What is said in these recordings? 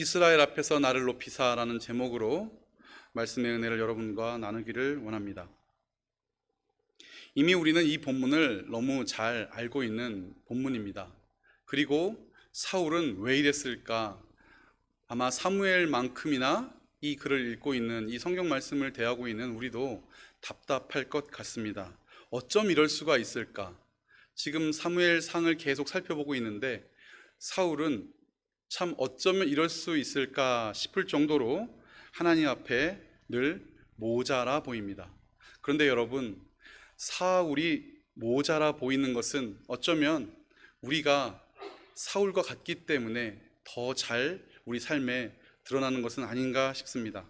이스라엘 앞에서 나를 높이사라는 제목으로 말씀의 은혜를 여러분과 나누기를 원합니다. 이미 우리는 이 본문을 너무 잘 알고 있는 본문입니다. 그리고 사울은 왜 이랬을까? 아마 사무엘만큼이나 이 글을 읽고 있는, 이 성경 말씀을 대하고 있는 우리도 답답할 것 같습니다. 어쩜 이럴 수가 있을까? 지금 사무엘상을 계속 살펴보고 있는데 사울은 참 어쩌면 이럴 수 있을까 싶을 정도로 하나님 앞에 늘 모자라 보입니다. 그런데 여러분, 사울이 모자라 보이는 것은 어쩌면 우리가 사울과 같기 때문에 더 잘 우리 삶에 드러나는 것은 아닌가 싶습니다.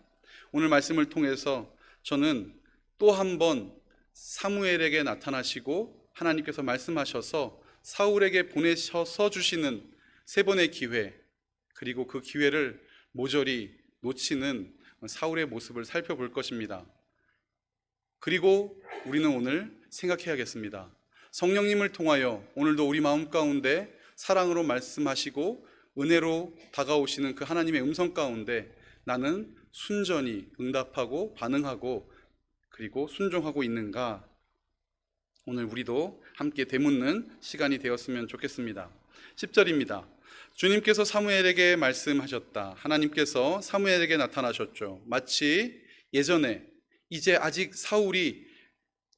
오늘 말씀을 통해서 저는 또 한 번 사무엘에게 나타나시고 하나님께서 말씀하셔서 사울에게 보내셔서 주시는 세 번의 기회, 그리고 그 기회를 모조리 놓치는 사울의 모습을 살펴볼 것입니다. 그리고 우리는 오늘 생각해야겠습니다. 성령님을 통하여 오늘도 우리 마음 가운데 사랑으로 말씀하시고 은혜로 다가오시는 그 하나님의 음성 가운데 나는 순전히 응답하고 반응하고 그리고 순종하고 있는가? 오늘 우리도 함께 되묻는 시간이 되었으면 좋겠습니다. 10절입니다. 주님께서 사무엘에게 말씀하셨다. 하나님께서 사무엘에게 나타나셨죠. 마치 예전에 이제 아직 사울이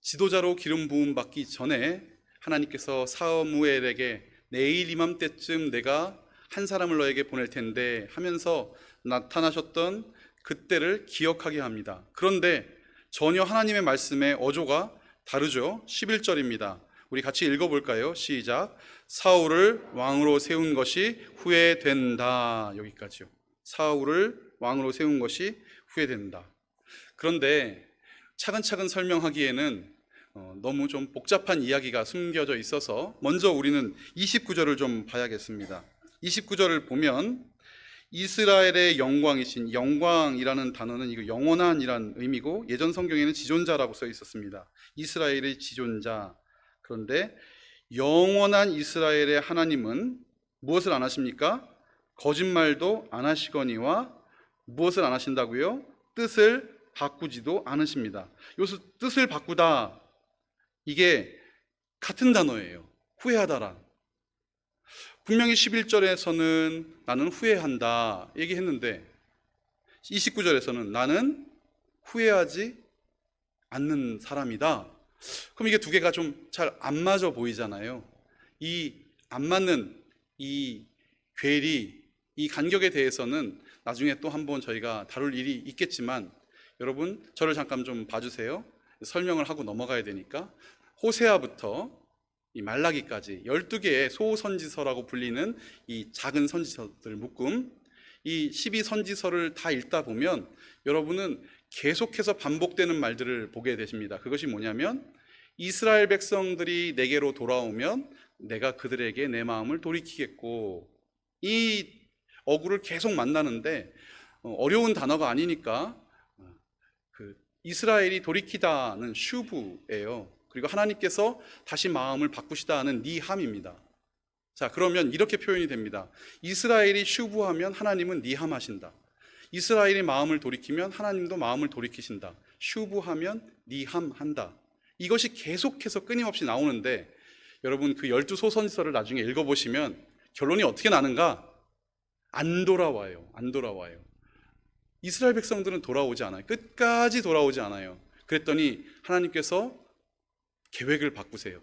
지도자로 기름 부음 받기 전에 하나님께서 사무엘에게 내일 이맘때쯤 내가 한 사람을 너에게 보낼 텐데 하면서 나타나셨던 그때를 기억하게 합니다. 그런데 전혀 하나님의 말씀의 어조가 다르죠. 11절입니다. 우리 같이 읽어볼까요? 시작. 사울을 왕으로 세운 것이 후회된다. 여기까지요. 사울을 왕으로 세운 것이 후회된다. 그런데 차근차근 설명하기에는 너무 좀 복잡한 이야기가 숨겨져 있어서 먼저 우리는 29절을 좀 봐야겠습니다. 29절을 보면 이스라엘의 영광이신, 영광이라는 단어는 이거 영원한이란 의미고 예전 성경에는 지존자라고 써 있었습니다. 이스라엘의 지존자. 그런데 영원한 이스라엘의 하나님은 무엇을 안 하십니까? 거짓말도 안 하시거니와 무엇을 안 하신다고요? 뜻을 바꾸지도 않으십니다. 여기서 뜻을 바꾸다, 이게 같은 단어예요. 후회하다란. 분명히 11절에서는 나는 후회한다 얘기했는데 29절에서는 나는 후회하지 않는 사람이다. 그럼 이게 두 개가 좀 잘 안 맞아 보이잖아요. 이 안 맞는 이 괴리, 이 간격에 대해서는 나중에 또 한번 저희가 다룰 일이 있겠지만 여러분 저를 잠깐 좀 봐주세요. 설명을 하고 넘어가야 되니까. 호세아부터 이 말라기까지 12개의 소선지서라고 불리는 이 작은 선지서들 묶음, 이 12선지서를 다 읽다 보면 여러분은 계속해서 반복되는 말들을 보게 되십니다. 그것이 뭐냐면 이스라엘 백성들이 내게로 돌아오면 내가 그들에게 내 마음을 돌이키겠고, 이 어구를 계속 만나는데 어려운 단어가 아니니까 그 이스라엘이 돌이키다는 슈브예요. 그리고 하나님께서 다시 마음을 바꾸시다는 니함입니다. 자, 그러면 이렇게 표현이 됩니다. 이스라엘이 슈브하면 하나님은 니함하신다. 이스라엘이 마음을 돌이키면 하나님도 마음을 돌이키신다. 슈브하면 니함한다. 이것이 계속해서 끊임없이 나오는데 여러분 그 12소선지서를 나중에 읽어보시면 결론이 어떻게 나는가? 안 돌아와요. 안 돌아와요. 이스라엘 백성들은 돌아오지 않아요. 끝까지 돌아오지 않아요. 그랬더니 하나님께서 계획을 바꾸세요.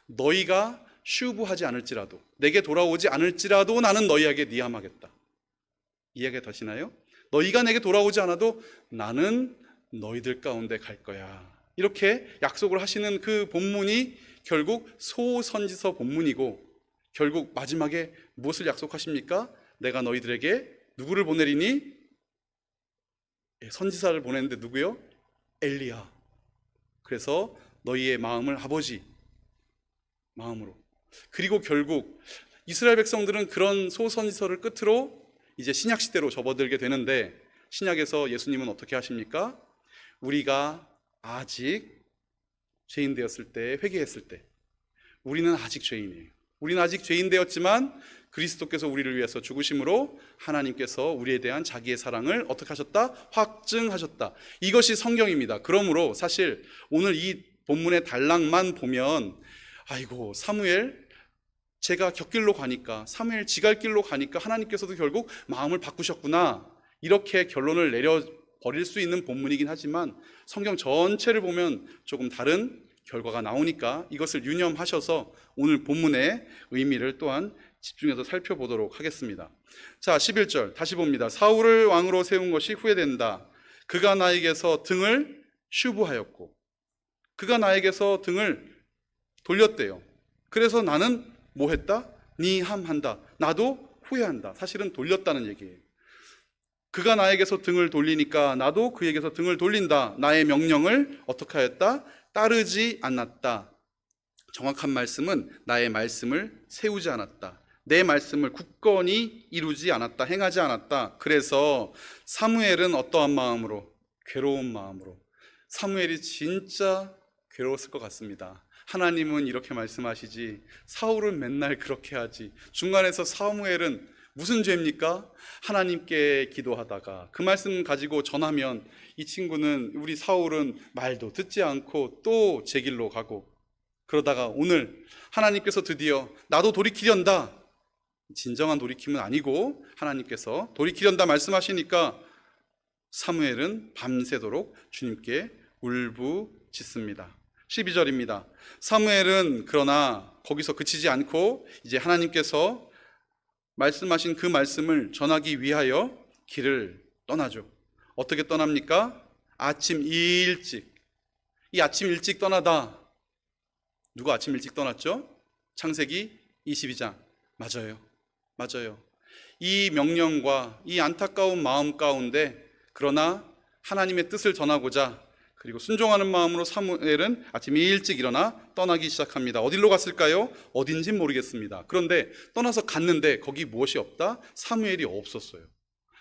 너희가 슈브하지 않을지라도, 내게 돌아오지 않을지라도 나는 너희에게 니함하겠다. 이해가 되시나요? 너희가 내게 돌아오지 않아도 나는 너희들 가운데 갈 거야. 이렇게 약속을 하시는 그 본문이 결국 소선지서 본문이고, 결국 마지막에 무엇을 약속하십니까? 내가 너희들에게 누구를 보내리니? 선지자를 보냈는데 누구요? 엘리야. 그래서 너희의 마음을 아버지 마음으로. 그리고 결국 이스라엘 백성들은 그런 소선지서를 끝으로 이제 신약 시대로 접어들게 되는데, 신약에서 예수님은 어떻게 하십니까? 우리가 아직 죄인 되었을 때, 회개했을 때, 우리는 아직 죄인이에요. 우리는 아직 죄인 되었지만 그리스도께서 우리를 위해서 죽으심으로 하나님께서 우리에 대한 자기의 사랑을 어떻게 하셨다? 확증하셨다. 이것이 성경입니다. 그러므로 사실 오늘 이 본문의 단락만 보면 아이고 사무엘 제가 곁길로 가니까, 사무엘 지갈 길로 가니까 하나님께서도 결국 마음을 바꾸셨구나, 이렇게 결론을 내려버릴 수 있는 본문이긴 하지만 성경 전체를 보면 조금 다른 결과가 나오니까 이것을 유념하셔서 오늘 본문의 의미를 또한 집중해서 살펴보도록 하겠습니다. 자, 11절 다시 봅니다. 사울을 왕으로 세운 것이 후회된다. 그가 나에게서 등을 슈브하였고, 그가 나에게서 등을 돌렸대요. 그래서 나는 뭐 했다? 니함한다. 나도 후회한다. 사실은 돌렸다는 얘기예요. 그가 나에게서 등을 돌리니까 나도 그에게서 등을 돌린다. 나의 명령을 어떻게 하였다? 따르지 않았다. 정확한 말씀은 나의 말씀을 세우지 않았다. 내 말씀을 굳건히 이루지 않았다. 행하지 않았다. 그래서 사무엘은 어떠한 마음으로? 괴로운 마음으로. 사무엘이 진짜 괴로웠을 것 같습니다. 하나님은 이렇게 말씀하시지, 사울은 맨날 그렇게 하지. 중간에서 사무엘은 무슨 죄입니까? 하나님께 기도하다가 그 말씀 가지고 전하면 이 친구는, 우리 사울은 말도 듣지 않고 또 제 길로 가고, 그러다가 오늘 하나님께서 드디어 나도 돌이키련다, 진정한 돌이킴은 아니고 하나님께서 돌이키련다 말씀하시니까 사무엘은 밤새도록 주님께 울부짖습니다. 12절입니다. 사무엘은 그러나 거기서 그치지 않고 이제 하나님께서 말씀하신 그 말씀을 전하기 위하여 길을 떠나죠. 어떻게 떠납니까? 아침 일찍. 이 아침 일찍 떠나다. 누가 아침 일찍 떠났죠? 창세기 22장. 맞아요. 이 명령과 이 안타까운 마음 가운데 그러나 하나님의 뜻을 전하고자, 그리고 순종하는 마음으로 사무엘은 아침 일찍 일어나 떠나기 시작합니다. 어디로 갔을까요? 어딘진 모르겠습니다. 그런데 떠나서 갔는데 거기 무엇이 없다? 사무엘이 없었어요.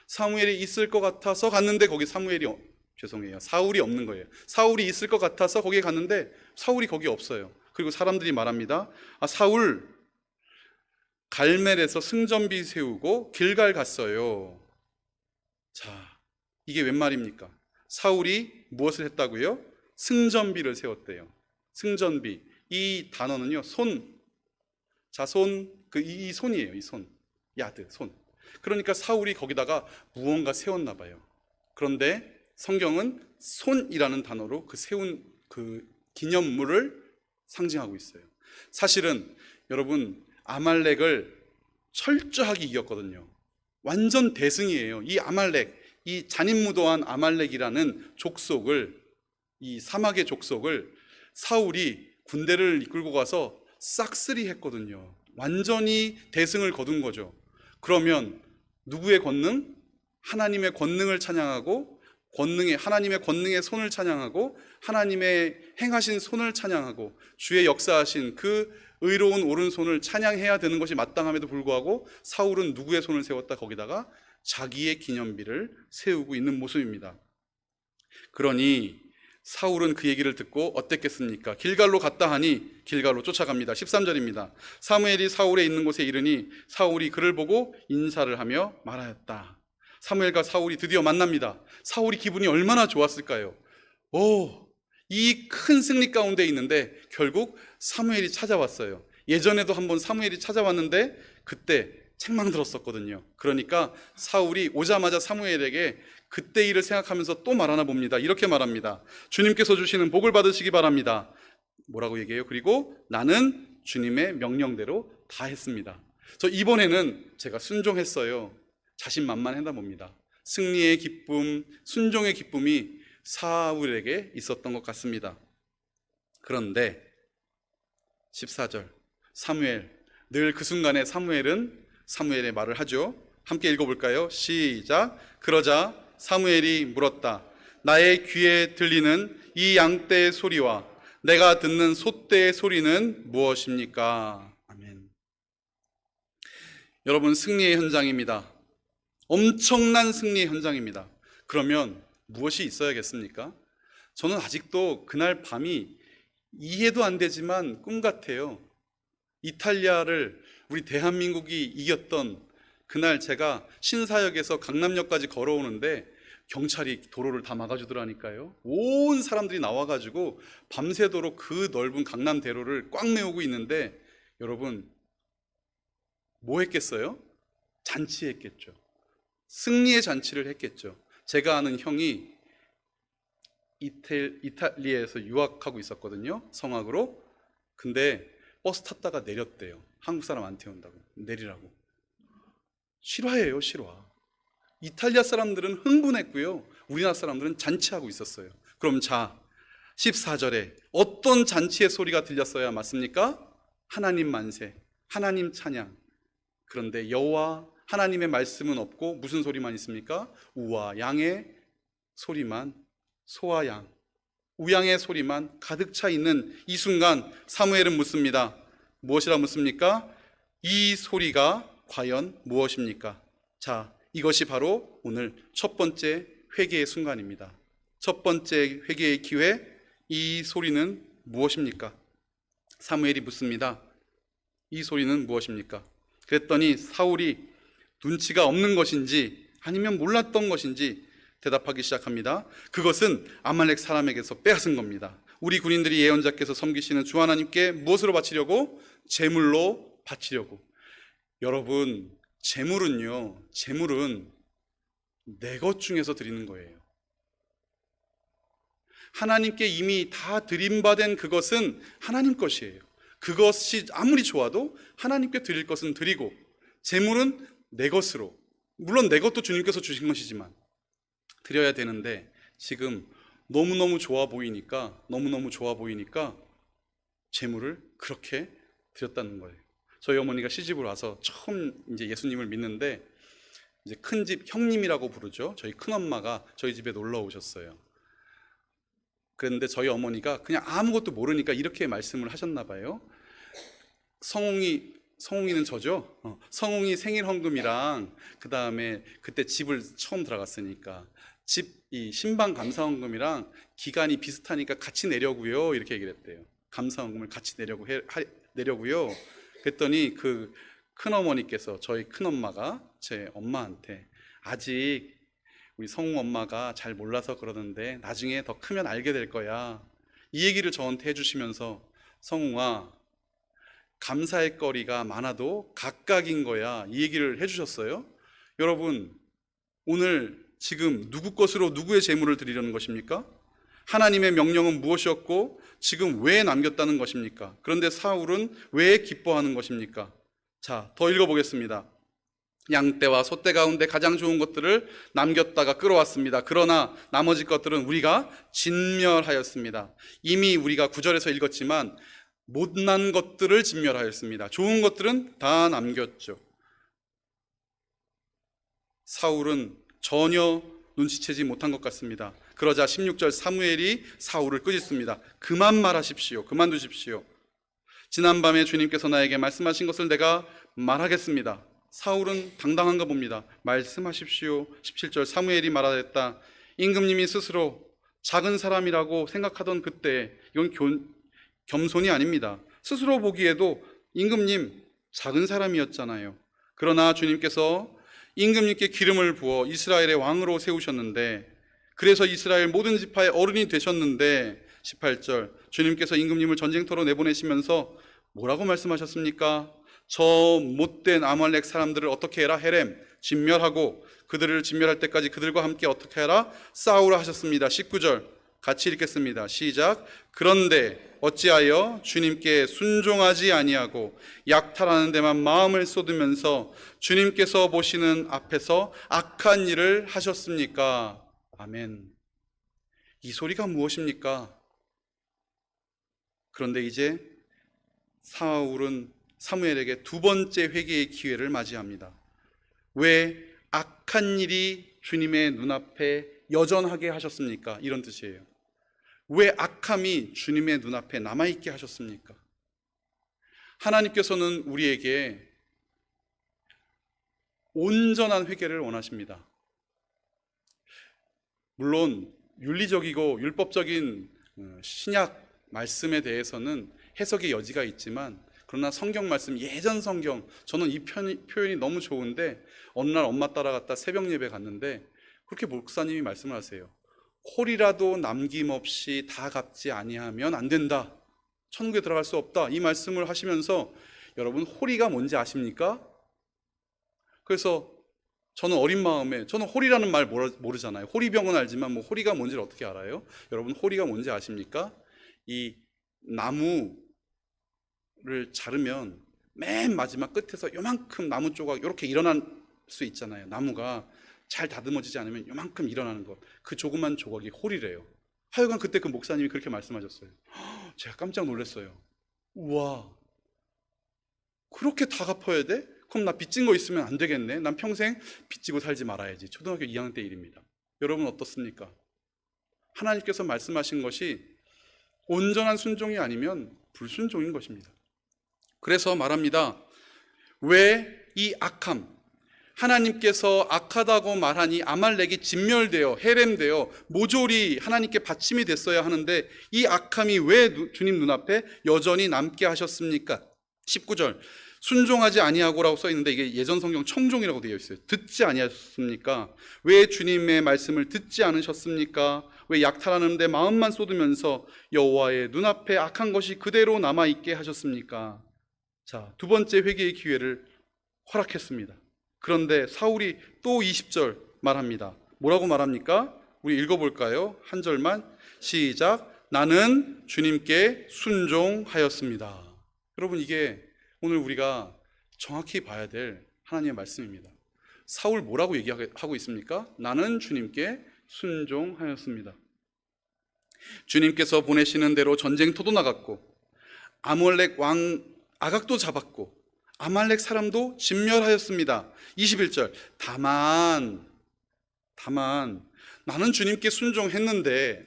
사무엘이 있을 것 같아서 갔는데 거기 사울이 없는 거예요. 사울이 있을 것 같아서 거기에 갔는데 사울이 거기 없어요. 그리고 사람들이 말합니다. 사울 갈멜에서 승전비 세우고 길갈 갔어요. 자, 이게 웬 말입니까? 사울이 무엇을 했다고요? 승전비를 세웠대요. 승전비. 이 단어는요, 손. 자, 이 손이에요. 이 손. 야드, 손. 그러니까 사울이 거기다가 무언가 세웠나 봐요. 그런데 성경은 손이라는 단어로 그 세운 그 기념물을 상징하고 있어요. 사실은 여러분, 아말렉을 철저하게 이겼거든요. 완전 대승이에요. 이 아말렉, 이 잔인무도한 아말렉이라는 족속을, 이 사막의 족속을 사울이 군대를 이끌고 가서 싹쓸이 했거든요. 완전히 대승을 거둔 거죠. 그러면 누구의 권능? 하나님의 권능을 찬양하고, 하나님의 권능의 손을 찬양하고, 하나님의 행하신 손을 찬양하고, 주의 역사하신 그 의로운 오른손을 찬양해야 되는 것이 마땅함에도 불구하고 사울은 누구의 손을 세웠다? 거기다가 자기의 기념비를 세우고 있는 모습입니다. 그러니 사울은 그 얘기를 듣고 어땠겠습니까? 길갈로 갔다 하니 길갈로 쫓아갑니다. 13절입니다. 사무엘이 사울에 있는 곳에 이르니 사울이 그를 보고 인사를 하며 말하였다. 사무엘과 사울이 드디어 만납니다. 사울이 기분이 얼마나 좋았을까요? 이 큰 승리 가운데 있는데 결국 사무엘이 찾아왔어요. 예전에도 한번 사무엘이 찾아왔는데 그때 책망 들었었거든요. 그러니까 사울이 오자마자 사무엘에게 그때 일을 생각하면서 또 말하나 봅니다. 이렇게 말합니다. 주님께서 주시는 복을 받으시기 바랍니다. 뭐라고 얘기해요? 그리고 나는 주님의 명령대로 다 했습니다. 저 이번에는 제가 순종했어요. 자신만만했나 봅니다. 승리의 기쁨, 순종의 기쁨이 사울에게 있었던 것 같습니다. 그런데 14절, 사무엘, 늘 그 순간에 사무엘의 말을 하죠. 함께 읽어볼까요? 시작. 그러자 사무엘이 물었다. 나의 귀에 들리는 이 양떼의 소리와 내가 듣는 소떼의 소리는 무엇입니까? 아멘. 여러분, 승리의 현장입니다. 엄청난 승리의 현장입니다. 그러면 무엇이 있어야겠습니까? 저는 아직도 그날 밤이 이해도 안 되지만 꿈 같아요. 이탈리아를 우리 대한민국이 이겼던 그날 제가 신사역에서 강남역까지 걸어오는데 경찰이 도로를 다 막아주더라니까요. 온 사람들이 나와가지고 밤새도록 그 넓은 강남대로를 꽉 메우고 있는데 여러분 뭐 했겠어요? 잔치했겠죠. 승리의 잔치를 했겠죠. 제가 아는 형이 이탈리아에서 유학하고 있었거든요. 성악으로. 근데 버스 탔다가 내렸대요. 한국 사람 안 태운다고. 내리라고. 실화예요, 실화. 이탈리아 사람들은 흥분했고요. 우리나라 사람들은 잔치하고 있었어요. 그럼 자, 14절에 어떤 잔치의 소리가 들렸어야 맞습니까? 하나님 만세, 하나님 찬양. 그런데 여호와 하나님의 말씀은 없고 무슨 소리만 있습니까? 우와 양의 소리만, 소와 양, 우양의 소리만 가득 차 있는 이 순간 사무엘은 묻습니다. 무엇이라 묻습니까? 이 소리가 과연 무엇입니까? 자, 이것이 바로 오늘 첫 번째 회개의 순간입니다. 첫 번째 회개의 기회, 이 소리는 무엇입니까? 사무엘이 묻습니다. 이 소리는 무엇입니까? 그랬더니 사울이 눈치가 없는 것인지 아니면 몰랐던 것인지 대답하기 시작합니다. 그것은 아말렉 사람에게서 빼앗은 겁니다. 우리 군인들이 예언자께서 섬기시는 주 하나님께 무엇으로 바치려고? 제물로 바치려고. 여러분, 제물은 내 것 중에서 드리는 거예요. 하나님께 이미 다 드림받은 그것은 하나님 것이에요. 그것이 아무리 좋아도 하나님께 드릴 것은 드리고, 제물은 내 것으로, 물론 내 것도 주님께서 주신 것이지만 드려야 되는데 지금 너무너무 좋아 보이니까 제물을 그렇게 드렸다는 거예요. 저희 어머니가 시집을 와서 처음 이제 예수님을 믿는데 이제 큰 집 형님이라고 부르죠. 저희 큰엄마가 저희 집에 놀러 오셨어요. 그런데 저희 어머니가 그냥 아무것도 모르니까 이렇게 말씀을 하셨나 봐요. 성웅이는 저죠. 성웅이 생일 헌금이랑 그 다음에 그때 집을 처음 들어갔으니까 이 신방 감사헌금이랑 기간이 비슷하니까 같이 내려고요. 이렇게 얘기를 했대요. 감사헌금을 같이 내려고요. 그랬더니 그 큰어머니께서 저희 큰엄마가 제 엄마한테 아직 우리 성웅 엄마가 잘 몰라서 그러는데 나중에 더 크면 알게 될 거야. 이 얘기를 저한테 해주시면서 성웅아 감사할 거리가 많아도 각각인 거야. 이 얘기를 해주셨어요. 여러분 오늘 지금 누구 것으로 누구의 제물을 드리려는 것입니까? 하나님의 명령은 무엇이었고 지금 왜 남겼다는 것입니까? 그런데 사울은 왜 기뻐하는 것입니까? 자, 더 읽어보겠습니다. 양떼와 소떼 가운데 가장 좋은 것들을 남겼다가 끌어왔습니다. 그러나 나머지 것들은 우리가 진멸하였습니다. 이미 우리가 9절에서 읽었지만 못난 것들을 진멸하였습니다. 좋은 것들은 다 남겼죠. 사울은 전혀 눈치채지 못한 것 같습니다. 그러자 16절 사무엘이 사울을 끄집습니다. 그만 말하십시오. 그만두십시오. 지난밤에 주님께서 나에게 말씀하신 것을 내가 말하겠습니다. 사울은 당당한가 봅니다. 말씀하십시오. 17절 사무엘이 말하였다. 임금님이 스스로 작은 사람이라고 생각하던 그때, 이건 겸손이 아닙니다. 스스로 보기에도 임금님 작은 사람이었잖아요. 그러나 주님께서 임금님께 기름을 부어 이스라엘의 왕으로 세우셨는데, 그래서 이스라엘 모든 지파의 어른이 되셨는데 18절 주님께서 임금님을 전쟁터로 내보내시면서 뭐라고 말씀하셨습니까? 저 못된 아말렉 사람들을 어떻게 해라? 헤렘, 진멸하고 그들을 진멸할 때까지 그들과 함께 어떻게 해라? 싸우라 하셨습니다. 19절 같이 읽겠습니다. 시작. 그런데 어찌하여 주님께 순종하지 아니하고 약탈하는 데만 마음을 쏟으면서 주님께서 보시는 앞에서 악한 일을 하셨습니까? 아멘. 이 소리가 무엇입니까? 그런데 이제 사울은 사무엘에게 두 번째 회개의 기회를 맞이합니다. 왜 악한 일이 주님의 눈앞에 여전하게 하셨습니까? 이런 뜻이에요. 왜 악함이 주님의 눈앞에 남아있게 하셨습니까? 하나님께서는 우리에게 온전한 회개를 원하십니다. 물론 윤리적이고 율법적인 신약 말씀에 대해서는 해석의 여지가 있지만 그러나 성경 말씀, 예전 성경, 저는 이 표현이 너무 좋은데 어느 날 엄마 따라갔다 새벽 예배 갔는데 그렇게 목사님이 말씀을 하세요. 홀이라도 남김없이 다 갚지 아니하면 안 된다. 천국에 들어갈 수 없다. 이 말씀을 하시면서 여러분 홀이가 뭔지 아십니까? 그래서 저는 어린 마음에, 저는 홀이라는 말 모르잖아요. 홀이병은 알지만 뭐 홀이가 뭔지를 어떻게 알아요? 여러분 홀이가 뭔지 아십니까? 이 나무를 자르면 맨 마지막 끝에서 요만큼 나무 조각 이렇게 일어날 수 있잖아요. 나무가 잘 다듬어지지 않으면 요만큼 일어나는 것, 그 조그만 조각이 홀이래요. 하여간 그때 그 목사님이 그렇게 말씀하셨어요. 제가 깜짝 놀랐어요. 우와, 그렇게 다 갚아야 돼? 그럼 나 빚진 거 있으면 안 되겠네. 난 평생 빚지고 살지 말아야지. 초등학교 2학년 때 일입니다. 여러분 어떻습니까? 하나님께서 말씀하신 것이 온전한 순종이 아니면 불순종인 것입니다. 그래서 말합니다. 왜 이 악함, 하나님께서 악하다고 말하니 아말렉이 진멸되어 해렘되어 모조리 하나님께 받침이 됐어야 하는데 이 악함이 왜 주님 눈앞에 여전히 남게 하셨습니까? 19절 순종하지 아니하고라고 써 있는데 이게 예전 성경 청종이라고 되어 있어요. 듣지 아니하셨습니까? 왜 주님의 말씀을 듣지 않으셨습니까? 왜 약탈하는 데 마음만 쏟으면서 여호와의 눈앞에 악한 것이 그대로 남아있게 하셨습니까? 자, 두 번째 회개의 기회를 허락했습니다. 그런데 사울이 또 20절 말합니다. 뭐라고 말합니까? 우리 읽어볼까요? 한 절만 시작. 나는 주님께 순종하였습니다. 여러분 이게 오늘 우리가 정확히 봐야 될 하나님의 말씀입니다. 사울 뭐라고 얘기하고 있습니까? 나는 주님께 순종하였습니다. 주님께서 보내시는 대로 전쟁터도 나갔고 아몰렉 왕 아각도 잡았고 아말렉 사람도 진멸하였습니다. 21절 다만 나는 주님께 순종했는데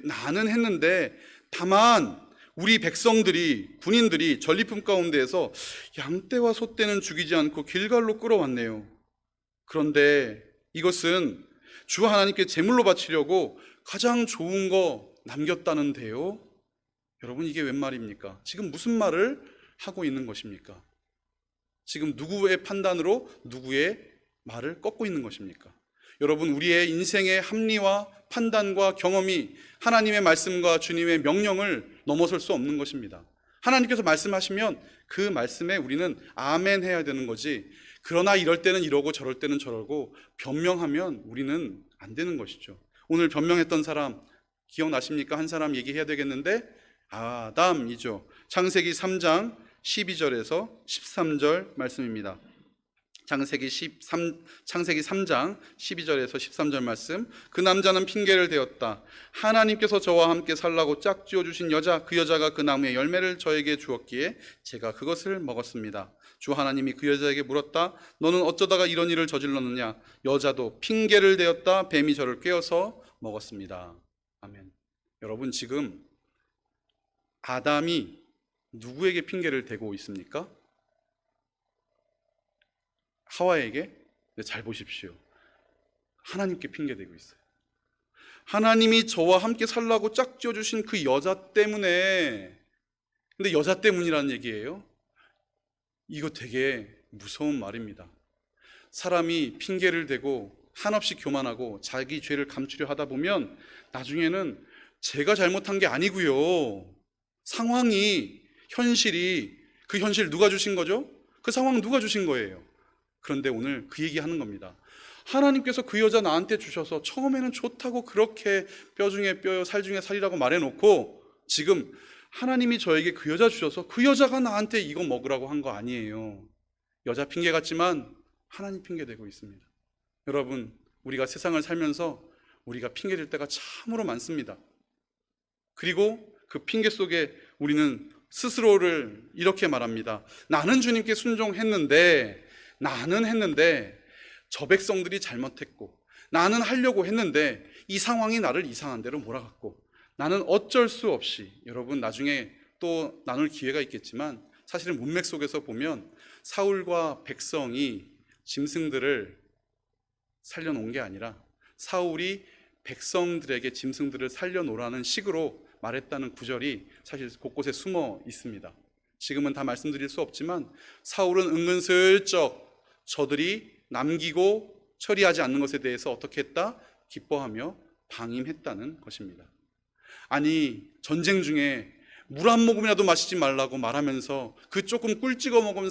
다만 우리 백성들이 군인들이 전리품 가운데에서 양떼와 소떼는 죽이지 않고 길갈로 끌어왔네요. 그런데 이것은 주 하나님께 제물로 바치려고 가장 좋은 거 남겼다는데요. 여러분 이게 웬 말입니까? 지금 무슨 말을 하고 있는 것입니까? 지금 누구의 판단으로 누구의 말을 꺾고 있는 것입니까? 여러분 우리의 인생의 합리와 판단과 경험이 하나님의 말씀과 주님의 명령을 넘어설 수 없는 것입니다. 하나님께서 말씀하시면 그 말씀에 우리는 아멘 해야 되는 거지, 그러나 이럴 때는 이러고 저럴 때는 저러고 변명하면 우리는 안 되는 것이죠. 오늘 변명했던 사람 기억나십니까? 한 사람 얘기해야 되겠는데 아담이죠. 창세기 3장 12절에서 13절 말씀입니다. 창세기 3장 12절에서 13절 말씀. 그 남자는 핑계를 대었다. 하나님께서 저와 함께 살라고 짝지어 주신 여자, 그 여자가 그 나무의 열매를 저에게 주었기에 제가 그것을 먹었습니다. 주 하나님이 그 여자에게 물었다. 너는 어쩌다가 이런 일을 저질렀느냐? 여자도 핑계를 대었다. 뱀이 저를 꿰어서 먹었습니다. 아멘. 여러분 지금 아담이 누구에게 핑계를 대고 있습니까? 하와에게? 네, 잘 보십시오. 하나님께 핑계대고 있어요. 하나님이 저와 함께 살라고 짝지어 주신 그 여자 때문에. 근데 여자 때문이라는 얘기예요? 이거 되게 무서운 말입니다. 사람이 핑계를 대고 한없이 교만하고 자기 죄를 감추려 하다 보면 나중에는 제가 잘못한 게 아니고요, 상황이, 현실이, 그 현실 누가 주신 거죠? 그 상황 누가 주신 거예요? 그런데 오늘 그 얘기하는 겁니다. 하나님께서 그 여자 나한테 주셔서 처음에는 좋다고 그렇게 뼈 중에 뼈요 살 중에 살이라고 말해놓고 지금 하나님이 저에게 그 여자 주셔서 그 여자가 나한테 이거 먹으라고 한 거 아니에요. 여자 핑계 같지만 하나님 핑계 대고 있습니다. 여러분 우리가 세상을 살면서 우리가 핑계 댈 때가 참으로 많습니다. 그리고 그 핑계 속에 우리는 스스로를 이렇게 말합니다. 나는 주님께 순종했는데, 나는 했는데 저 백성들이 잘못했고, 나는 하려고 했는데 이 상황이 나를 이상한 대로 몰아갔고, 나는 어쩔 수 없이. 여러분 나중에 또 나눌 기회가 있겠지만 사실은 문맥 속에서 보면 사울과 백성이 짐승들을 살려놓은 게 아니라 사울이 백성들에게 짐승들을 살려놓으라는 식으로 말했다는 구절이 사실 곳곳에 숨어 있습니다. 지금은 다 말씀드릴 수 없지만 사울은 은근슬쩍 저들이 남기고 처리하지 않는 것에 대해서 어떻게 했다? 기뻐하며 방임했다는 것입니다. 아니, 전쟁 중에 물 한 모금이라도 마시지 말라고 말하면서 그 조금 꿀 찍어 먹은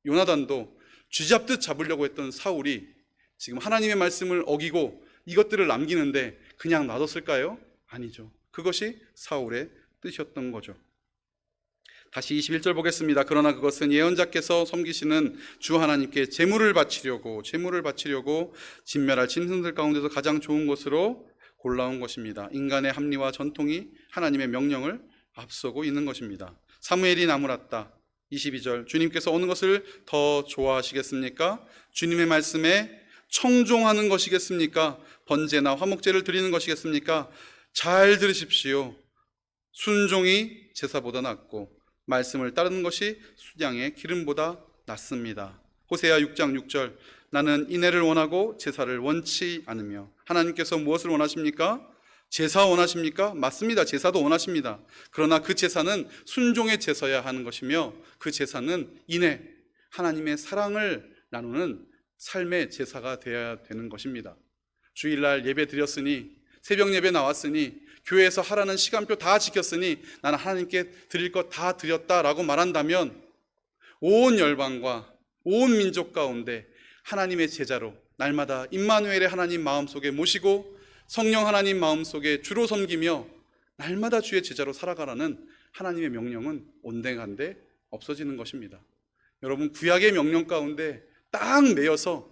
요나단도 쥐잡듯 잡으려고 했던 사울이 지금 하나님의 말씀을 어기고 이것들을 남기는데 그냥 놔뒀을까요? 아니죠. 그것이 사울의 뜻이었던 거죠. 다시 21절 보겠습니다. 그러나 그것은 예언자께서 섬기시는 주 하나님께 제물을 바치려고 진멸할 짐승들 가운데서 가장 좋은 것으로 골라온 것입니다. 인간의 합리와 전통이 하나님의 명령을 앞서고 있는 것입니다. 사무엘이 나무랐다. 22절, 주님께서 어느 것을 더 좋아하시겠습니까? 주님의 말씀에 청종하는 것이겠습니까? 번제나 화목제를 드리는 것이겠습니까? 잘 들으십시오. 순종이 제사보다 낫고 말씀을 따르는 것이 수양의 기름보다 낫습니다. 호세아 6장 6절, 나는 인애를 원하고 제사를 원치 않으며. 하나님께서 무엇을 원하십니까? 제사 원하십니까? 맞습니다. 제사도 원하십니다. 그러나 그 제사는 순종의 제사여야 하는 것이며 그 제사는 인애, 하나님의 사랑을 나누는 삶의 제사가 되어야 되는 것입니다. 주일날 예배 드렸으니, 새벽 예배 나왔으니, 교회에서 하라는 시간표 다 지켰으니 나는 하나님께 드릴 것 다 드렸다라고 말한다면 온 열방과 온 민족 가운데 하나님의 제자로 날마다 임마누엘의 하나님 마음속에 모시고 성령 하나님 마음속에 주로 섬기며 날마다 주의 제자로 살아가라는 하나님의 명령은 온데간데 없어지는 것입니다. 여러분, 구약의 명령 가운데 딱 매여서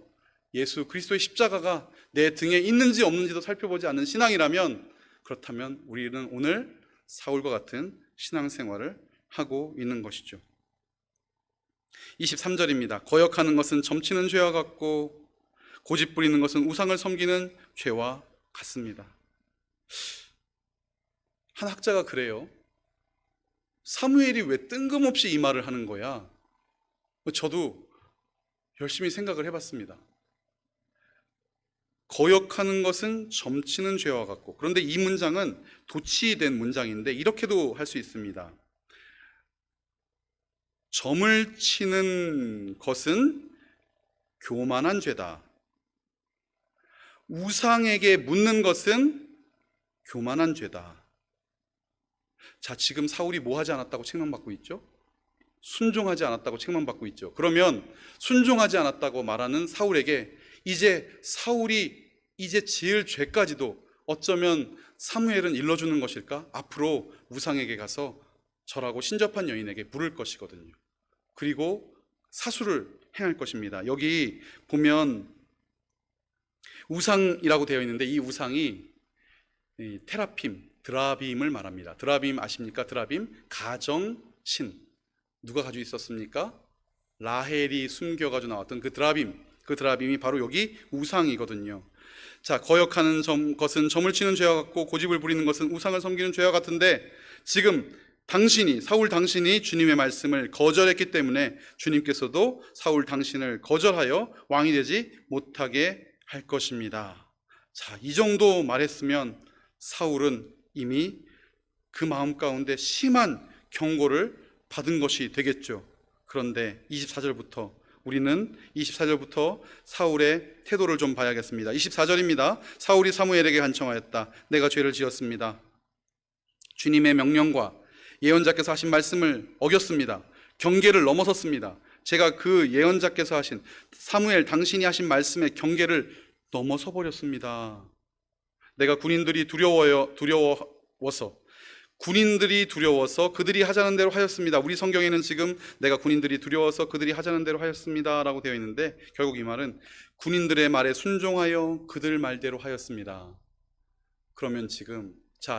예수 그리스도의 십자가가 내 등에 있는지 없는지도 살펴보지 않는 신앙이라면, 그렇다면 우리는 오늘 사울과 같은 신앙생활을 하고 있는 것이죠. 23절입니다. 거역하는 것은 점치는 죄와 같고 고집 부리는 것은 우상을 섬기는 죄와 같습니다. 한 학자가 그래요. 사무엘이 왜 뜬금없이 이 말을 하는 거야? 저도 열심히 생각을 해봤습니다. 거역하는 것은 점치는 죄와 같고, 그런데 이 문장은 도치된 문장인데 이렇게도 할 수 있습니다. 점을 치는 것은 교만한 죄다. 우상에게 묻는 것은 교만한 죄다. 자, 지금 사울이 뭐 하지 않았다고 책망받고 있죠? 순종하지 않았다고 책망받고 있죠. 그러면 순종하지 않았다고 말하는 사울에게 이제 사울이 지을 죄까지도 어쩌면 사무엘은 일러주는 것일까? 앞으로 우상에게 가서 절하고 신접한 여인에게 물을 것이거든요. 그리고 사수를 행할 것입니다. 여기 보면 우상이라고 되어 있는데 이 우상이 테라핌, 드라빔을 말합니다. 드라빔 아십니까? 드라빔, 가정신. 누가 가지고 있었습니까? 라헬이 숨겨가지고 나왔던 그 드라빔이 바로 여기 우상이거든요. 자, 거역하는 것은 점을 치는 죄와 같고 고집을 부리는 것은 우상을 섬기는 죄와 같은데, 지금 사울 당신이 주님의 말씀을 거절했기 때문에 주님께서도 사울 당신을 거절하여 왕이 되지 못하게 할 것입니다. 자, 이 정도 말했으면 사울은 이미 그 마음 가운데 심한 경고를 받은 것이 되겠죠. 그런데 24절부터 사울의 태도를 좀 봐야겠습니다. 24절입니다. 사울이 사무엘에게 간청하였다. 내가 죄를 지었습니다. 주님의 명령과 예언자께서 하신 말씀을 어겼습니다. 경계를 넘어섰습니다. 제가 그 예언자께서 하신, 사무엘 당신이 하신 말씀의 경계를 넘어서 버렸습니다. 내가 군인들이 두려워서 그들이 하자는 대로 하였습니다. 우리 성경에는 지금 내가 군인들이 두려워서 그들이 하자는 대로 하였습니다 라고 되어 있는데, 결국 이 말은 군인들의 말에 순종하여 그들 말대로 하였습니다. 그러면 지금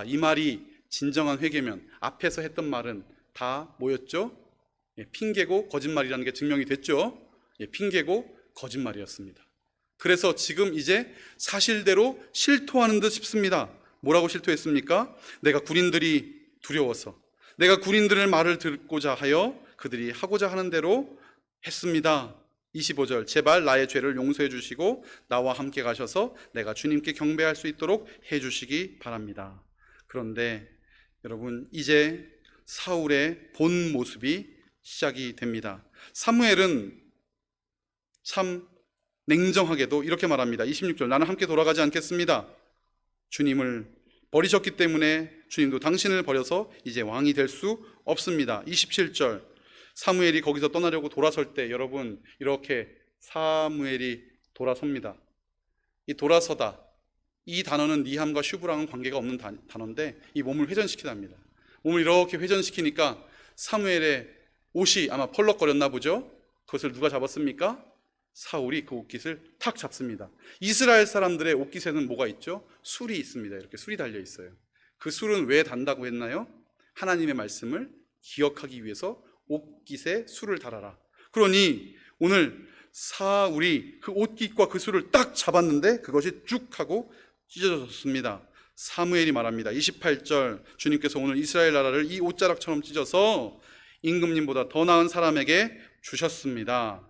이 말이 진정한 회개면 앞에서 했던 말은 다 뭐였죠? 핑계고 거짓말이라는 게 증명이 됐죠. 핑계고 거짓말이었습니다. 그래서 지금 이제 사실대로 실토하는 듯 싶습니다. 뭐라고 실토했습니까? 내가 군인들이 두려워서, 내가 군인들의 말을 듣고자 하여 그들이 하고자 하는 대로 했습니다. 25절, 제발 나의 죄를 용서해 주시고 나와 함께 가셔서 내가 주님께 경배할 수 있도록 해 주시기 바랍니다. 그런데 여러분, 이제 사울의 본 모습이 시작이 됩니다. 사무엘은 참 냉정하게도 이렇게 말합니다. 26절, 나는 함께 돌아가지 않겠습니다. 주님을 버리셨기 때문에 주님도 당신을 버려서 이제 왕이 될 수 없습니다. 27절, 사무엘이 거기서 떠나려고 돌아설 때 여러분 이렇게 사무엘이 돌아섭니다. 이 돌아서다, 이 단어는 니함과 슈브랑은 관계가 없는 단어인데 이 몸을 회전시키답니다. 몸을 이렇게 회전시키니까 사무엘의 옷이 아마 펄럭거렸나 보죠. 그것을 누가 잡았습니까? 사울이 그 옷깃을 탁 잡습니다. 이스라엘 사람들의 옷깃에는 뭐가 있죠? 술이 있습니다. 이렇게 술이 달려 있어요. 그 술은 왜 단다고 했나요? 하나님의 말씀을 기억하기 위해서 옷깃에 술을 달아라. 그러니 오늘 사울이 그 옷깃과 그 술을 딱 잡았는데 그것이 쭉 하고 찢어졌습니다. 사무엘이 말합니다. 28절, 주님께서 오늘 이스라엘 나라를 이 옷자락처럼 찢어서 임금님보다 더 나은 사람에게 주셨습니다.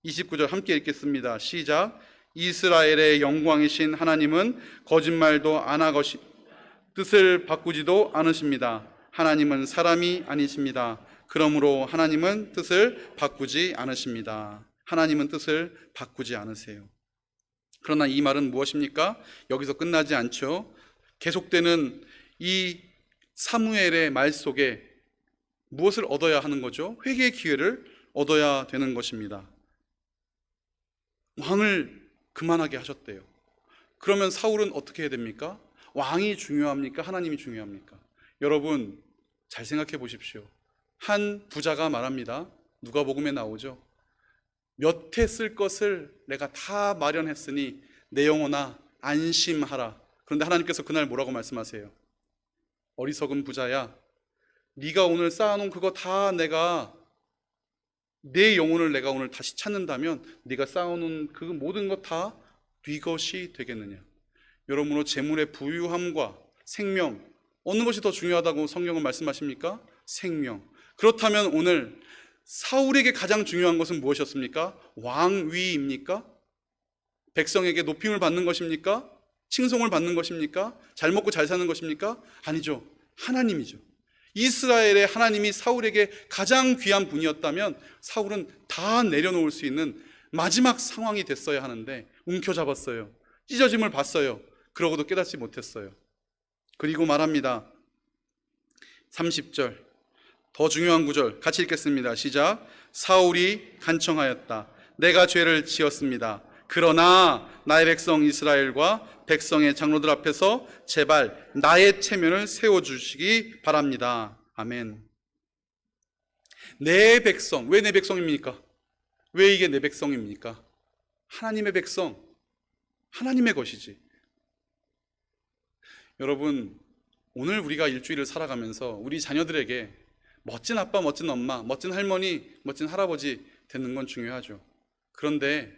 29절 함께 읽겠습니다. 시작. 이스라엘의 영광이신 하나님은 거짓말도 안 하거시 뜻을 바꾸지도 않으십니다. 하나님은 사람이 아니십니다. 그러므로 하나님은 뜻을 바꾸지 않으십니다. 하나님은 뜻을 바꾸지 않으세요. 그러나 이 말은 무엇입니까? 여기서 끝나지 않죠. 계속되는 이 사무엘의 말 속에 무엇을 얻어야 하는 거죠? 회개의 기회를 얻어야 되는 것입니다. 왕을 그만하게 하셨대요. 그러면 사울은 어떻게 해야 됩니까? 왕이 중요합니까? 하나님이 중요합니까? 여러분 잘 생각해 보십시오. 한 부자가 말합니다. 누가복음에 나오죠. 몇 해 쓸 것을 내가 다 마련했으니 내 영혼아 안심하라. 그런데 하나님께서 그날 뭐라고 말씀하세요? 어리석은 부자야, 네가 오늘 쌓아놓은 그거 다 내 영혼을 내가 오늘 다시 찾는다면 네가 쌓아놓은 그 모든 것 다 네 것이 되겠느냐. 여러분으로 재물의 부유함과 생명, 어느 것이 더 중요하다고 성경은 말씀하십니까? 생명. 그렇다면 오늘 사울에게 가장 중요한 것은 무엇이었습니까? 왕위입니까? 백성에게 높임을 받는 것입니까? 칭송을 받는 것입니까? 잘 먹고 잘 사는 것입니까? 아니죠. 하나님이죠. 이스라엘의 하나님이 사울에게 가장 귀한 분이었다면 사울은 다 내려놓을 수 있는 마지막 상황이 됐어야 하는데 움켜잡았어요. 찢어짐을 봤어요. 그러고도 깨닫지 못했어요. 그리고 말합니다. 30절, 더 중요한 구절 같이 읽겠습니다. 시작. 사울이 간청하였다. 내가 죄를 지었습니다. 그러나 나의 백성 이스라엘과 백성의 장로들 앞에서 제발 나의 체면을 세워주시기 바랍니다. 아멘. 내 백성, 왜 내 백성입니까? 왜 이게 내 백성입니까? 하나님의 백성, 하나님의 것이지. 여러분, 오늘 우리가 일주일을 살아가면서 우리 자녀들에게 멋진 아빠, 멋진 엄마, 멋진 할머니, 멋진 할아버지 되는 건 중요하죠. 그런데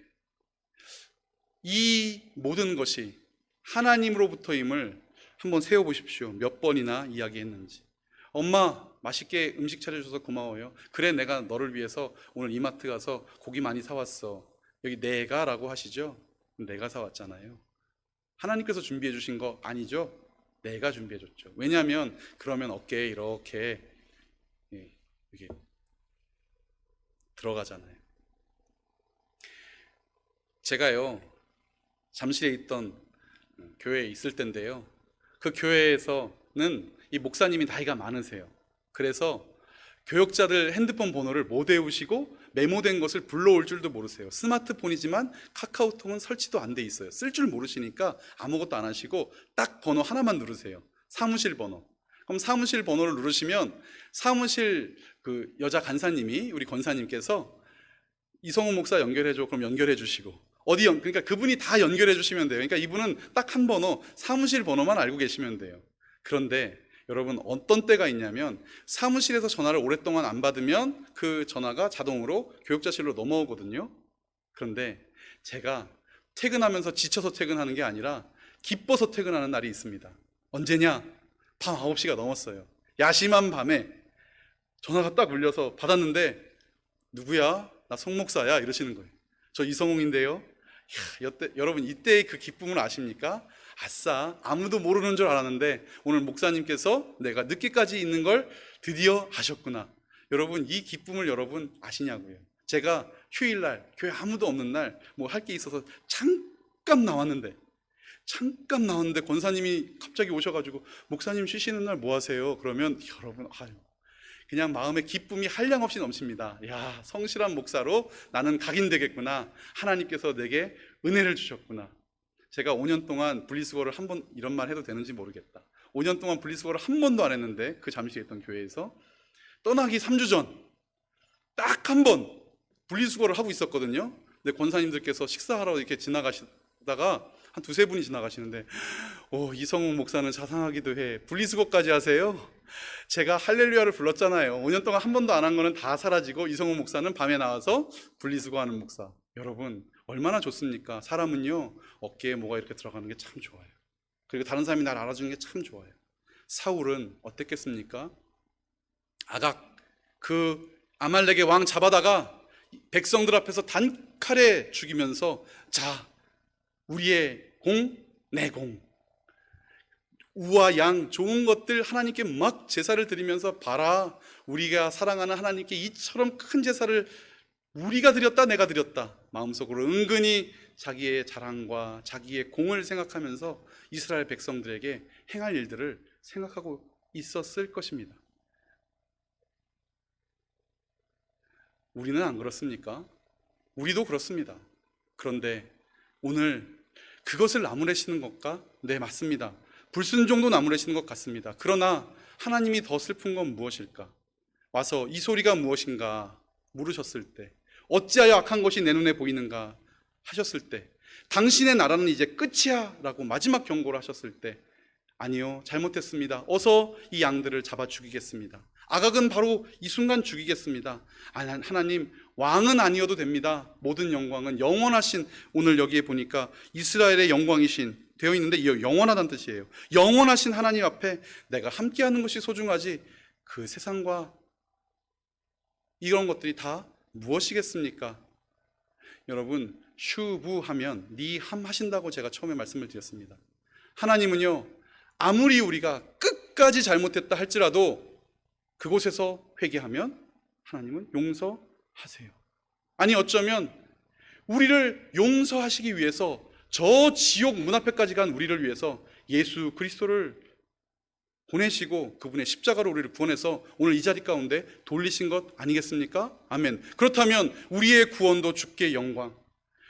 이 모든 것이 하나님으로부터임을 한번 세워보십시오. 몇 번이나 이야기했는지. 엄마, 맛있게 음식 차려줘서 고마워요. 그래, 내가 너를 위해서 오늘 이마트 가서 고기 많이 사왔어. 여기 내가 라고 하시죠? 내가 사왔잖아요. 하나님께서 준비해 주신 거 아니죠? 내가 준비해 줬죠. 왜냐하면 그러면 어깨에 이렇게 이게 들어가잖아요. 제가요, 잠실에 있던 교회에 있을 때인데요, 그 교회에서는 이 목사님이 나이가 많으세요. 그래서 교역자들 핸드폰 번호를 못 외우시고 메모된 것을 불러올 줄도 모르세요. 스마트폰이지만 카카오톡은 설치도 안 돼 있어요. 쓸 줄 모르시니까 아무것도 안 하시고 딱 번호 하나만 누르세요. 사무실 번호. 그럼 사무실 번호를 누르시면 사무실 그 여자 간사님이, 우리 권사님께서 이성훈 목사 연결해줘. 그럼 연결해 주시고, 그러니까 그분이 다 연결해 주시면 돼요. 그러니까 이분은 딱 한 번호, 사무실 번호만 알고 계시면 돼요. 그런데 여러분, 어떤 때가 있냐면 사무실에서 전화를 오랫동안 안 받으면 그 전화가 자동으로 교역자실로 넘어오거든요. 그런데 제가 퇴근하면서 지쳐서 퇴근하는 게 아니라 기뻐서 퇴근하는 날이 있습니다. 언제냐? 밤 9시가 넘었어요. 야심한 밤에 전화가 딱 울려서 받았는데, 누구야? 나 송 목사야. 이러시는 거예요. 저 이성웅인데요. 여러분, 이때의 그 기쁨을 아십니까? 아싸, 아무도 모르는 줄 알았는데 오늘 목사님께서 내가 늦게까지 있는 걸 드디어 아셨구나. 여러분, 이 기쁨을 여러분 아시냐고요. 제가 휴일날 교회 아무도 없는 날 뭐 할 게 있어서 잠깐 나왔는데 권사님이 갑자기 오셔가지고 목사님 쉬시는 날 뭐 하세요? 그러면 여러분 그냥 마음에 기쁨이 한량없이 넘칩니다. 야, 성실한 목사로 나는 각인되겠구나. 하나님께서 내게 은혜를 주셨구나. 제가 5년 동안 분리수거를 한 번, 이런 말 해도 되는지 모르겠다. 5년 동안 분리수거를 한 번도 안 했는데 그 잠시 있던 교회에서 떠나기 3주 전 딱 한 번 분리수거를 하고 있었거든요. 근데 권사님들께서 식사하러 이렇게 지나가시다가 한 두세 분이 지나가시는데 이성욱 목사는 자상하기도 해. 분리수거까지 하세요? 제가 할렐루야를 불렀잖아요. 5년 동안 한 번도 안 한 거는 다 사라지고 이성욱 목사는 밤에 나와서 분리수거하는 목사. 여러분, 얼마나 좋습니까? 사람은요, 어깨에 뭐가 이렇게 들어가는 게 참 좋아요. 그리고 다른 사람이 날 알아주는 게 참 좋아요. 사울은 어땠겠습니까? 아각, 그 아말렉의 왕 잡아다가 백성들 앞에서 단칼에 죽이면서 자, 우리의 공, 내 공, 우와 양 좋은 것들 하나님께 막 제사를 드리면서 봐라, 우리가 사랑하는 하나님께 이처럼 큰 제사를 우리가 드렸다, 내가 드렸다. 마음속으로 은근히 자기의 자랑과 자기의 공을 생각하면서 이스라엘 백성들에게 행할 일들을 생각하고 있었을 것입니다. 우리는 안 그렇습니까? 우리도 그렇습니다. 그런데 오늘 그것을 나무래시는 것과 네, 맞습니다. 불순종도 나무래시는 것 같습니다. 그러나 하나님이 더 슬픈 건 무엇일까? 와서 이 소리가 무엇인가 물으셨을 때, 어찌하여 악한 것이 내 눈에 보이는가 하셨을 때, 당신의 나라는 이제 끝이야 라고 마지막 경고를 하셨을 때, 아니요, 잘못했습니다. 어서 이 양들을 잡아 죽이겠습니다. 아각은 바로 이 순간 죽이겠습니다. 하나님, 왕은 아니어도 됩니다. 모든 영광은 영원하신, 오늘 여기에 보니까 이스라엘의 영광이신 되어 있는데 이 영원하다는 뜻이에요. 영원하신 하나님 앞에 내가 함께하는 것이 소중하지 그 세상과 이런 것들이 다 무엇이겠습니까? 여러분, 슈부하면 니함 하신다고 제가 처음에 말씀을 드렸습니다. 하나님은요, 아무리 우리가 끝까지 잘못했다 할지라도 그곳에서 회개하면 하나님은 용서하세요. 아니, 어쩌면 우리를 용서하시기 위해서 저 지옥 문 앞에까지 간 우리를 위해서 예수 그리스도를 보내시고 그분의 십자가로 우리를 구원해서 오늘 이 자리 가운데 돌리신 것 아니겠습니까? 아멘. 그렇다면 우리의 구원도 주께 영광,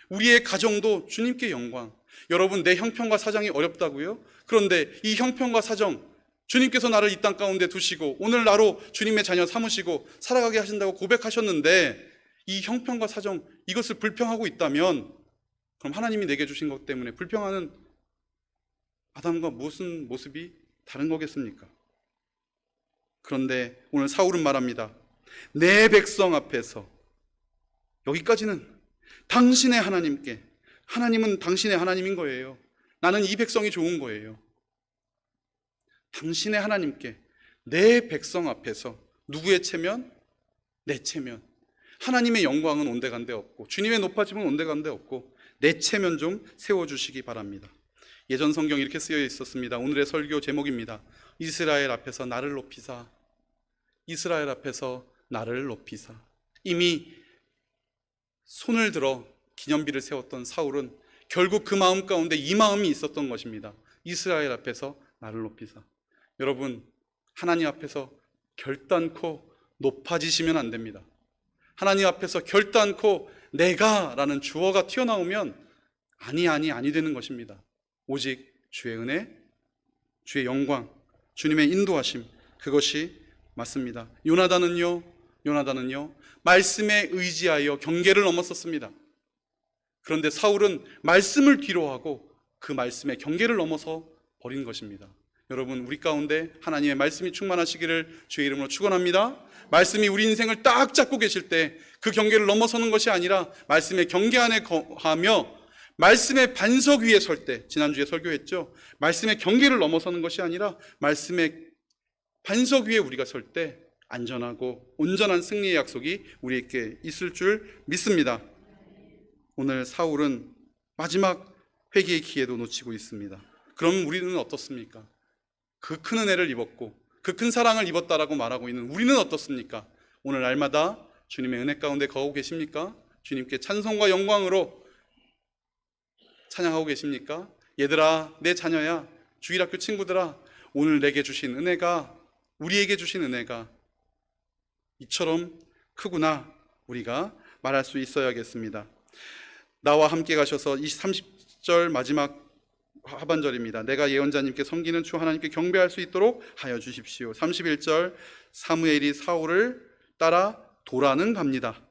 우리의 가정도 주님께 영광. 여러분, 내 형편과 사정이 어렵다고요? 그런데 이 형편과 사정, 주님께서 나를 이 땅 가운데 두시고 오늘 나로 주님의 자녀 삼으시고 살아가게 하신다고 고백하셨는데 이 형편과 사정, 이것을 불평하고 있다면 그럼 하나님이 내게 주신 것 때문에 불평하는 아담과 무슨 모습이 다른 거겠습니까? 그런데 오늘 사울은 말합니다. 내 백성 앞에서, 여기까지는 당신의 하나님께, 하나님은 당신의 하나님인 거예요. 나는 이 백성이 좋은 거예요. 당신의 하나님께, 내 백성 앞에서, 누구의 체면? 내 체면. 하나님의 영광은 온데간데 없고 주님의 높아짐은 온데간데 없고 내 체면 좀 세워주시기 바랍니다. 예전 성경 이렇게 쓰여 있었습니다. 오늘의 설교 제목입니다. 이스라엘 앞에서 나를 높이사. 이스라엘 앞에서 나를 높이사. 이미 손을 들어 기념비를 세웠던 사울은 결국 그 마음 가운데 이 마음이 있었던 것입니다. 이스라엘 앞에서 나를 높이사. 여러분, 하나님 앞에서 결단코 높아지시면 안 됩니다. 하나님 앞에서 결단코 내가 라는 주어가 튀어나오면 아니 되는 것입니다. 오직 주의 은혜, 주의 영광, 주님의 인도하심, 그것이 맞습니다. 요나단은요 말씀에 의지하여 경계를 넘었었습니다. 그런데 사울은 말씀을 뒤로하고 그 말씀의 경계를 넘어서 버린 것입니다. 여러분, 우리 가운데 하나님의 말씀이 충만하시기를 주의 이름으로 축원합니다. 말씀이 우리 인생을 딱 잡고 계실 때 그 경계를 넘어서는 것이 아니라 말씀의 경계 안에 거하며 말씀의 반석 위에 설 때, 지난주에 설교했죠. 말씀의 경계를 넘어서는 것이 아니라 말씀의 반석 위에 우리가 설 때 안전하고 온전한 승리의 약속이 우리에게 있을 줄 믿습니다. 오늘 사울은 마지막 회개의 기회도 놓치고 있습니다. 그럼 우리는 어떻습니까? 그 큰 은혜를 입었고 그 큰 사랑을 입었다라고 말하고 있는 우리는 어떻습니까? 오늘 날마다 주님의 은혜 가운데 거하고 계십니까? 주님께 찬송과 영광으로 찬양하고 계십니까? 얘들아, 내 자녀야, 주일학교 친구들아, 오늘 내게 주신 은혜가, 우리에게 주신 은혜가 이처럼 크구나 우리가 말할 수 있어야겠습니다. 나와 함께 가셔서 30절 마지막 하반절입니다. 내가 예언자님께 섬기는 주 하나님께 경배할 수 있도록 하여 주십시오. 31절 사무엘이 사울을 따라 도라는 갑니다.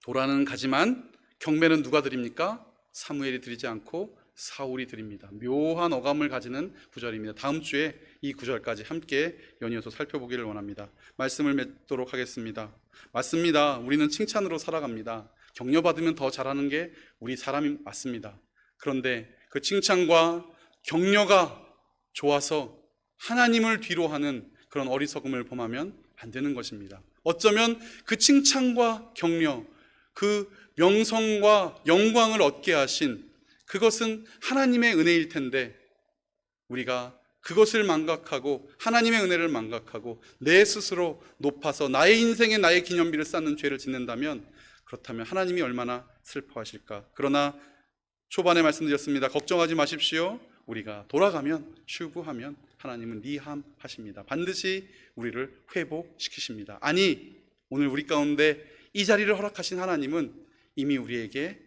도라는 가지만 경배는 누가 드립니까? 사무엘이 드리지 않고 사울이 드립니다. 묘한 어감을 가지는 구절입니다. 다음 주에 이 구절까지 함께 연이어서 살펴보기를 원합니다. 말씀을 맺도록 하겠습니다. 맞습니다. 우리는 칭찬으로 살아갑니다. 격려받으면 더 잘하는 게 우리 사람이 맞습니다. 그런데 그 칭찬과 격려가 좋아서 하나님을 뒤로 하는 그런 어리석음을 범하면 안 되는 것입니다. 어쩌면 그 칭찬과 격려, 그 명성과 영광을 얻게 하신 그것은 하나님의 은혜일 텐데 우리가 그것을 망각하고 하나님의 은혜를 망각하고 내 스스로 높아서 나의 인생에 나의 기념비를 쌓는 죄를 짓는다면 그렇다면 하나님이 얼마나 슬퍼하실까. 그러나 초반에 말씀드렸습니다. 걱정하지 마십시오. 우리가 돌아가면 추구하면 하나님은 니함하십니다. 반드시 우리를 회복시키십니다. 아니, 오늘 우리 가운데 이 자리를 허락하신 하나님은 이미 우리에게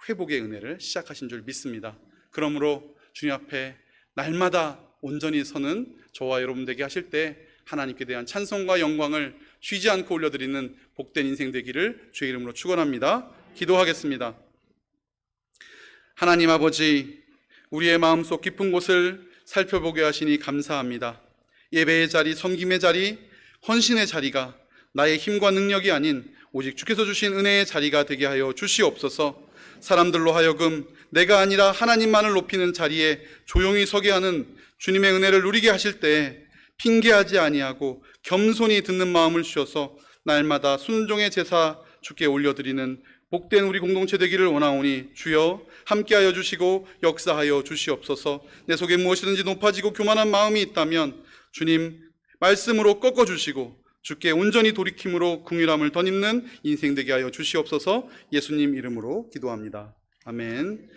회복의 은혜를 시작하신 줄 믿습니다. 그러므로 주님 앞에 날마다 온전히 서는 저와 여러분 되게 하실 때 하나님께 대한 찬송과 영광을 쉬지 않고 올려드리는 복된 인생 되기를 주의 이름으로 축원합니다. 기도하겠습니다. 하나님 아버지, 우리의 마음속 깊은 곳을 살펴보게 하시니 감사합니다. 예배의 자리, 섬김의 자리, 헌신의 자리가 나의 힘과 능력이 아닌 오직 주께서 주신 은혜의 자리가 되게 하여 주시옵소서. 사람들로 하여금 내가 아니라 하나님만을 높이는 자리에 조용히 서게 하는 주님의 은혜를 누리게 하실 때 핑계하지 아니하고 겸손히 듣는 마음을 주셔서 날마다 순종의 제사 주께 올려드리는 복된 우리 공동체 되기를 원하오니 주여 함께하여 주시고 역사하여 주시옵소서. 내 속에 무엇이든지 높아지고 교만한 마음이 있다면 주님 말씀으로 꺾어주시고 주께 온전히 돌이킴으로 긍휼함을 덧입는 인생 되게 하여 주시옵소서. 예수님 이름으로 기도합니다. 아멘.